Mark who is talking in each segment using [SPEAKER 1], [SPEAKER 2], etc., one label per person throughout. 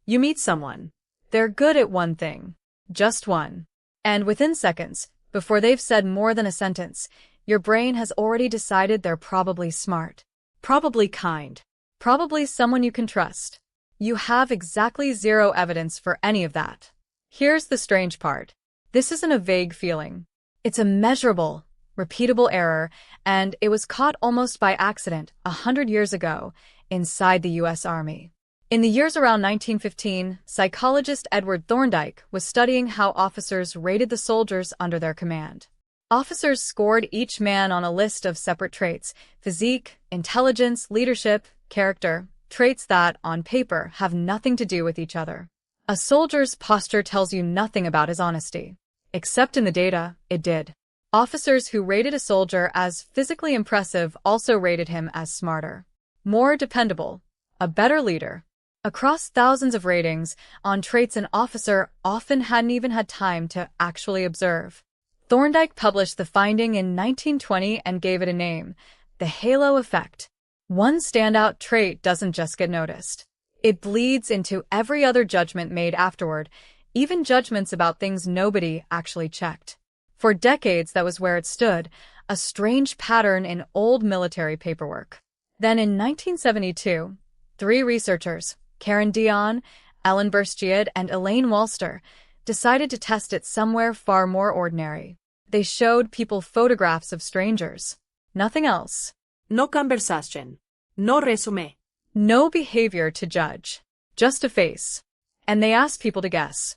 [SPEAKER 1] You meet someone. They're good at one thing. Just one. And within seconds, before they've said more than a sentence, your brain has already decided they're probably smart. Probably kind. Probably someone you can trust. You have exactly zero evidence for any of that. Here's the strange part. This isn't a vague feeling. It's a measurable, repeatable error, and it was caught almost by accident 100 years ago inside the U.S. Army. In the years around 1915, psychologist Edward Thorndike was studying how officers rated the soldiers under their command. Officers scored each man on a list of separate traits: physique, intelligence, leadership, character, traits that, on paper, have nothing to do with each other. A soldier's posture tells you nothing about his honesty. Except in the data, it did. Officers who rated a soldier as physically impressive also rated him as smarter, more dependable, a better leader. Across thousands of ratings on traits an officer often hadn't even had time to actually observe. Thorndike published the finding in 1920 and gave it a name: the halo effect. One standout trait doesn't just get noticed. It bleeds into every other judgment made afterward, even judgments about things nobody actually checked. For decades, that was where it stood, a strange pattern in old military paperwork. Then in 1972, 3 researchers, Karen Dion, Ellen Burstiad, and Elaine Walster, decided to test it somewhere far more ordinary. They showed people photographs of strangers. Nothing else.
[SPEAKER 2] No conversation. No resume.
[SPEAKER 1] No behavior to judge. Just a face. And they asked people to guess.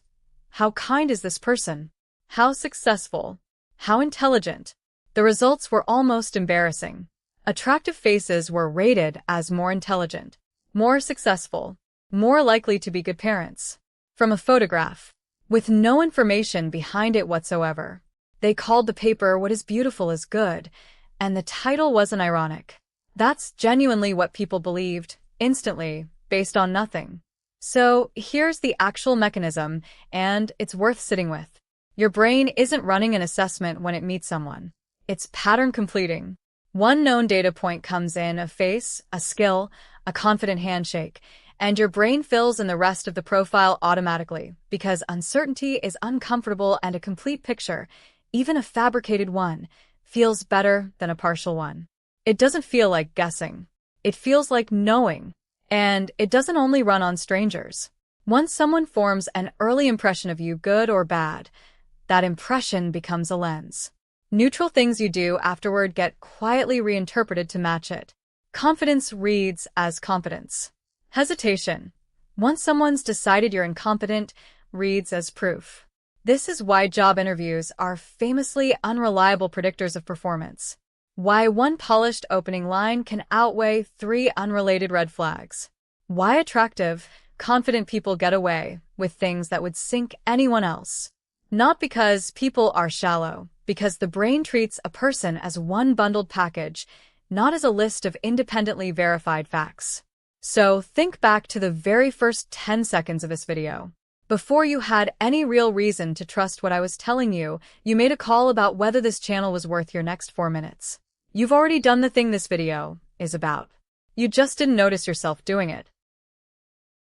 [SPEAKER 1] How kind is this person? How successful? How intelligent? The results were almost embarrassing. Attractive faces were rated as more intelligent, more successful, more likely to be good parents. From a photograph, with no information behind it whatsoever. They called the paper "What is Beautiful is Good," and the title wasn't ironic. That's genuinely what people believed, instantly, based on nothing. So here's the actual mechanism, and it's worth sitting with. Your brain isn't running an assessment when it meets someone. It's pattern completing. One known data point comes in: a face, a skill, a confident handshake, and your brain fills in the rest of the profile automatically, because uncertainty is uncomfortable and a complete picture, even a fabricated one, feels better than a partial one. It doesn't feel like guessing. It feels like knowing. And it doesn't only run on strangers. Once someone forms an early impression of you, good or bad, that impression becomes a lens. Neutral things you do afterward get quietly reinterpreted to match it. Confidence reads as competence. Hesitation, once someone's decided you're incompetent, reads as proof. This is why job interviews are famously unreliable predictors of performance. Why one polished opening line can outweigh 3 unrelated red flags. Why attractive, confident people get away with things that would sink anyone else. Not because people are shallow, because the brain treats a person as one bundled package, not as a list of independently verified facts. So think back to the very first 10 seconds of this video. Before you had any real reason to trust what I was telling you, you made a call about whether this channel was worth your next 4 minutes. You've already done the thing this video is about. You just didn't notice yourself doing it.